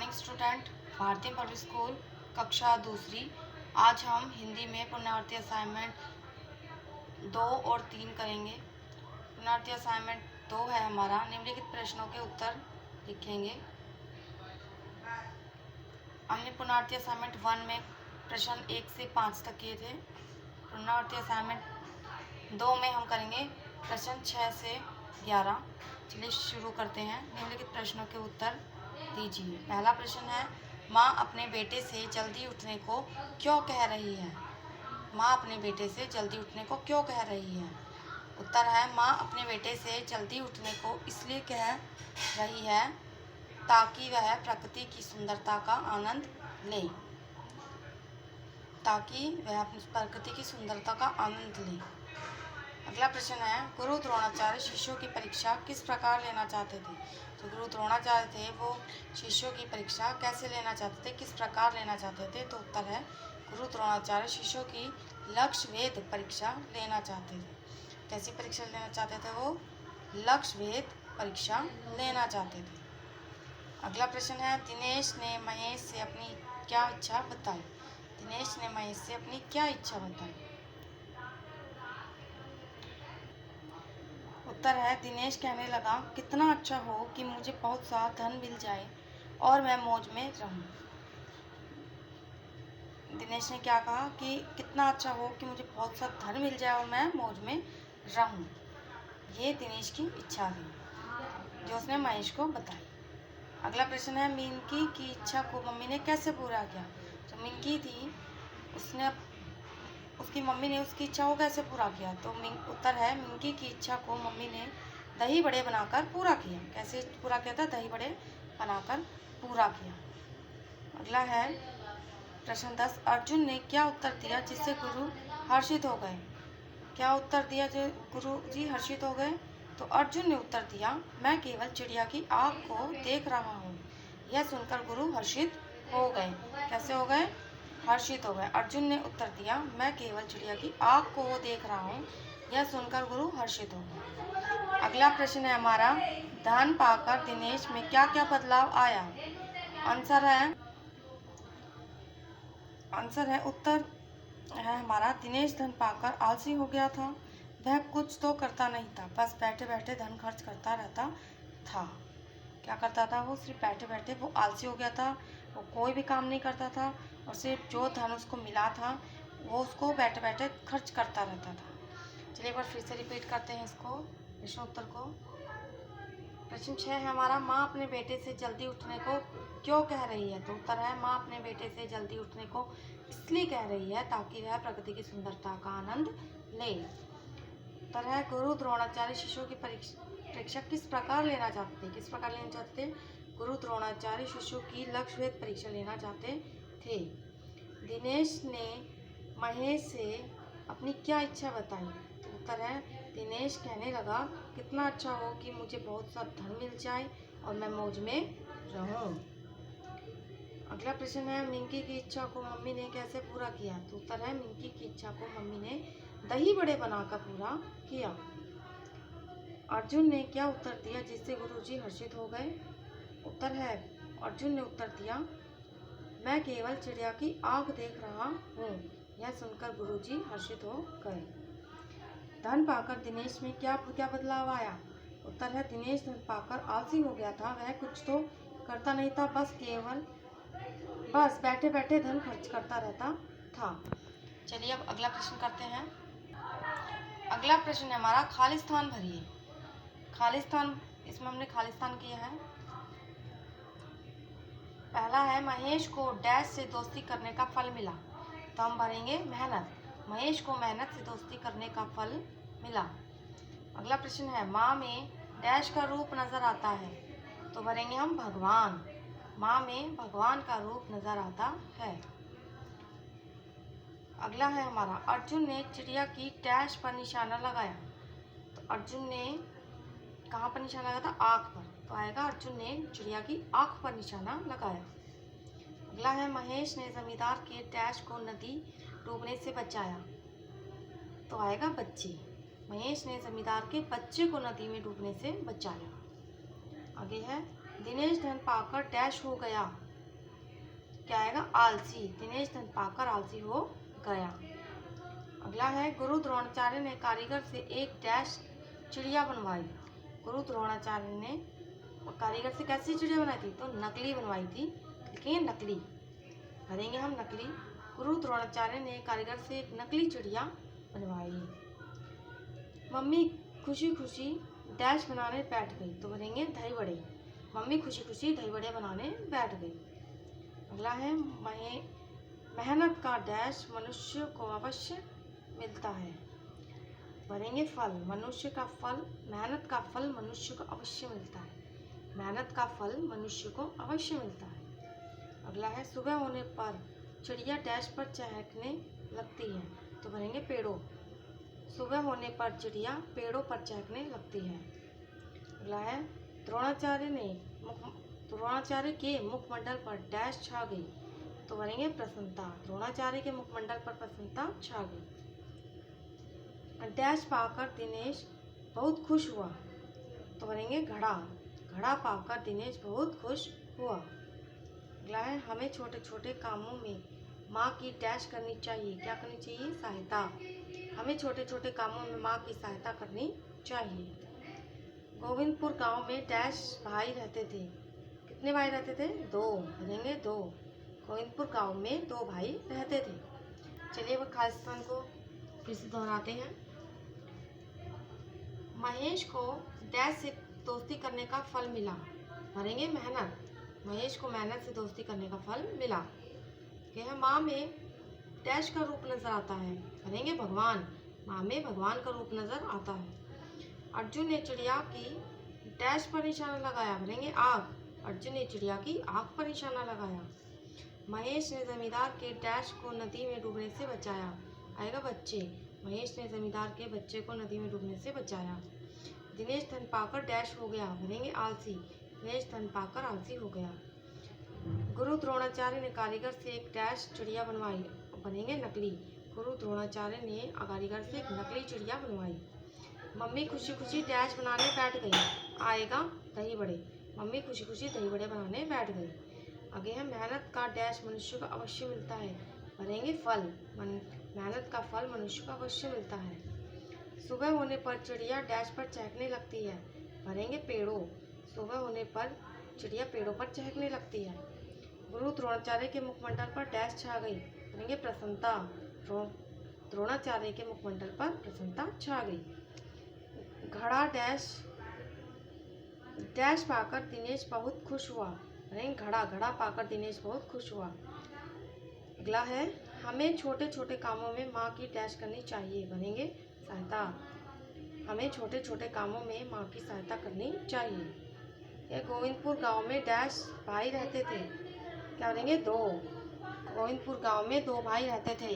Morning student, भारतीय public school कक्षा दूसरी। आज हम हिंदी में पुनरावृत्ति असाइनमेंट 2 और 3 करेंगे। पुनरावृत्ति असाइनमेंट 2 है हमारा, निम्नलिखित प्रश्नों के उत्तर लिखेंगे। हमने पुनरावृत्ति असाइनमेंट 1 में प्रश्न 1 से 5 तक किए थे। पुनरावृत्ति असाइनमेंट 2 में हम करेंगे प्रश्न 6 से 11। चलिए शुरू करते हैं। निम्नलिखित प्रश्नों के उत्तर दीजिए। पहला प्रश्न है, माँ अपने बेटे से जल्दी उठने को क्यों कह रही है? माँ अपने बेटे से जल्दी उठने को क्यों कह रही है? उत्तर है, माँ अपने बेटे से जल्दी उठने को इसलिए कह रही है ताकि वह प्रकृति की सुंदरता का आनंद ले। ताकि वह अपनी प्रकृति की सुंदरता का आनंद ले। अगला प्रश्न है, गुरु द्रोणाचार्य शिष्यों की परीक्षा किस प्रकार लेना चाहते थे? तो गुरु द्रोणाचार्य थे वो शिष्यों की परीक्षा कैसे लेना चाहते थे, किस प्रकार लेना चाहते थे? तो उत्तर है, गुरु द्रोणाचार्य शिष्यों की लक्ष्य भेद परीक्षा लेना चाहते थे। कैसी परीक्षा लेना चाहते थे? वो लक्ष्य भेद परीक्षा लेना चाहते थे। अगला प्रश्न है, दिनेश ने महेश से अपनी क्या इच्छा बताई? दिनेश ने महेश से अपनी क्या इच्छा बताई? उत्तर है, दिनेश कहने लगा, कितना अच्छा हो कि मुझे बहुत सा धन मिल जाए और मैं मौज में रहूं। दिनेश ने क्या कहा कि कितना अच्छा हो कि मुझे बहुत सा धन मिल जाए और मैं मौज में रहूं। ये दिनेश की इच्छा थी जो उसने महेश को बताई। अगला प्रश्न है, मिंकी की इच्छा को मम्मी ने कैसे पूरा किया? जो मिंकी थी उसकी मम्मी ने उसकी इच्छा को कैसे पूरा किया? तो उत्तर है, मिंकी की इच्छा को मम्मी ने दही बड़े बनाकर पूरा किया। कैसे पूरा किया था? दही बड़े बनाकर पूरा किया। अगला है प्रश्न 10, अर्जुन ने क्या उत्तर दिया जिससे गुरु हर्षित हो गए? क्या उत्तर दिया जो गुरु जी हर्षित हो गए? तो अर्जुन ने उत्तर दिया, मैं केवल चिड़िया की आँख को देख रहा हूँ। यह सुनकर गुरु हर्षित हो गए। कैसे हो गए? हर्षित हो गए। अर्जुन ने उत्तर दिया, मैं केवल चिड़िया की आँख को देख रहा हूँ। यह सुनकर गुरु हर्षित हो गए। अगला प्रश्न है हमारा, धन पाकर दिनेश में क्या क्या बदलाव आया? आंसर है उत्तर है हमारा, दिनेश धन पाकर आलसी हो गया था। वह कुछ तो करता नहीं था, बस बैठे बैठे धन खर्च करता रहता था। क्या करता था? वो सिर्फ बैठे बैठे वो आलसी हो गया था। वो कोई भी काम नहीं करता था और सिर्फ जो धन उसको मिला था वो उसको बैठे बैठे खर्च करता रहता था। चलिए एक बार फिर से रिपीट करते हैं इसको, प्रश्नोत्तर को। प्रश्न 6 है हमारा, माँ अपने बेटे से जल्दी उठने को क्यों कह रही है? तो उत्तर है, माँ अपने बेटे से जल्दी उठने को इसलिए कह रही है ताकि वह प्रकृति की सुंदरता का आनंद ले। उत्तर है, गुरु द्रोणाचार्य शिष्यों की परीक्षा किस प्रकार लेना चाहते थे? किस प्रकार लेना चाहते थे? गुरु द्रोणाचार्य शिष्यों की लक्ष्य भेद परीक्षा लेना चाहते थे। दिनेश ने महेश से अपनी क्या इच्छा बताई? तो उत्तर है, दिनेश कहने लगा, कितना अच्छा हो कि मुझे बहुत सा धन मिल जाए और मैं मौज में रहूं। अगला प्रश्न है, मिंकी की इच्छा को मम्मी ने कैसे पूरा किया? तो उत्तर है, मिंकी की इच्छा को मम्मी ने दही बड़े बनाकर पूरा किया। अर्जुन ने क्या उत्तर दिया जिससे गुरुजी हर्षित हो गए? उत्तर है, अर्जुन ने उत्तर दिया, मैं केवल चिड़िया की आँख देख रहा हूँ। यह सुनकर गुरुजी हर्षित हो गए। धन पाकर दिनेश में क्या क्या बदलाव आया? उत्तर है, दिनेश धन पाकर आलसी हो गया था। वह कुछ तो करता नहीं था, बस बैठे बैठे धन खर्च करता रहता था। चलिए अब अगला प्रश्न करते हैं। अगला प्रश्न है हमारा, खाली स्थान भरिए। खालिस्तान, इसमें हमने खालिस्तान किया है। पहला है, महेश को डैश से दोस्ती करने का फल मिला। तो हम भरेंगे मेहनत। महेश को मेहनत से दोस्ती करने का फल मिला। अगला प्रश्न है, माँ में डैश का रूप नजर आता है। तो भरेंगे हम भगवान। माँ में भगवान का रूप नजर आता है। अगला है हमारा, अर्जुन ने चिड़िया की डैश पर निशाना लगाया। तो अर्जुन ने कहाँ पर निशाना लगाया था? आँख पर। तो आएगा, अर्जुन ने चिड़िया की आँख पर निशाना लगाया। अगला है, महेश ने जमींदार के डैश को नदी डूबने से बचाया। तो आएगा बच्चे। महेश ने जमींदार के बच्चे को नदी में डूबने से बचाया। आगे है, दिनेश धन पाकर डैश हो गया। क्या आएगा, आलसी। दिनेश धन पाकर आलसी हो गया। अगला है, गुरु द्रोणाचार्य ने कारीगर से एक डैश चिड़िया बनवाई। गुरु द्रोणाचार्य ने कारीगर से कैसी चिड़िया बनाई थी, तो नकली बनवाई थी। लिखेंगे नकली, भरेंगे हम नकली। गुरु द्रोणाचार्य ने कारीगर से एक नकली चिड़िया बनवाई। मम्मी खुशी खुशी डैश बनाने बैठ गई, तो भरेंगे दही बड़े। मम्मी खुशी खुशी दही बड़े बनाने बैठ गई। अगला है, मेहनत का डैश मनुष्य को अवश्य मिलता है। भरेंगे फल, मनुष्य का फल, मेहनत का फल मनुष्य को अवश्य मिलता है। मेहनत का फल मनुष्य को अवश्य मिलता है। अगला है, सुबह होने पर चिड़िया डैश पर चहकने लगती है, तो भरेंगे पेड़ों। सुबह होने पर चिड़िया पेड़ों पर चहकने लगती है। अगला है, द्रोणाचार्य के मुखमंडल पर डैश छा गई, तो भरेंगे प्रसन्नता। द्रोणाचार्य के मुखमंडल पर प्रसन्नता छा गई। डैश पाकर दिनेश बहुत खुश हुआ, तो भरेंगे घड़ा। घड़ा पाकर दिनेश बहुत खुश हुआ। अगला है, हमें छोटे छोटे कामों में माँ की डैश करनी चाहिए। क्या करनी चाहिए, सहायता। हमें छोटे छोटे कामों में माँ की सहायता करनी चाहिए। गोविंदपुर गांव में डैश भाई रहते थे। कितने भाई रहते थे, 2, भरेंगे 2। गोविंदपुर गांव में 2 भाई रहते थे। चलिए वो खास स्थान को फिर से दोहराते हैं। महेश को डैश से दोस्ती करने का फल मिला, भरेंगे मेहनत। महेश को मेहनत से दोस्ती करने का फल मिला। क्या, माँ में डैश का रूप नजर आता है, भरेंगे भगवान। माँ में भगवान का रूप नजर आता है। अर्जुन ने चिड़िया की डैश पर निशाना लगाया, भरेंगे आग। अर्जुन ने चिड़िया की आग पर निशाना लगाया। महेश ने जमींदार के डैश को नदी में डूबने से बचाया, आएगा बच्चे। महेश ने जमींदार के बच्चे को नदी में डूबने से बचाया। दिनेश धन पाकर डैश हो गया, भरेंगे आलसी। दिनेश धन पाकर आलसी हो गया। गुरु द्रोणाचार्य ने कारीगर से एक डैश चिड़िया बनवाई, बनेंगे नकली। गुरु द्रोणाचार्य ने कारीगर से एक नकली चिड़िया बनवाई। मम्मी खुशी खुशी डैश बनाने बैठ गई, आएगा दही बड़े। मम्मी खुशी खुशी दही बड़े बनाने बैठ गई। आगे है, मेहनत का डैश मनुष्य को अवश्य मिलता है, भरेंगे फल। मेहनत का फल मनुष्य को अवश्य मिलता है। सुबह होने पर चिड़िया डैश पर चहकने लगती है, भरेंगे पेड़ों। सुबह होने पर चिड़िया पेड़ों पर चहकने लगती है। गुरु द्रोणाचार्य के मुखमंडल पर डैश छा गई, भरेंगे प्रसन्नता। द्रोणाचार्य के मुखमंडल पर प्रसन्नता छा गई। घड़ा डैश पाकर दिनेश बहुत खुश हुआ, भरेंगे घड़ा। घड़ा पाकर दिनेश बहुत खुश हुआ। अगला है, हमें छोटे छोटे कामों में माँ की डैश करनी चाहिए, भरेंगे सहायता। हमें छोटे छोटे कामों में माँ की सहायता करनी चाहिए। यह गोविंदपुर गांव में डैश भाई रहते थे, क्या भरेंगे 2। गोविंदपुर गांव में 2 भाई रहते थे।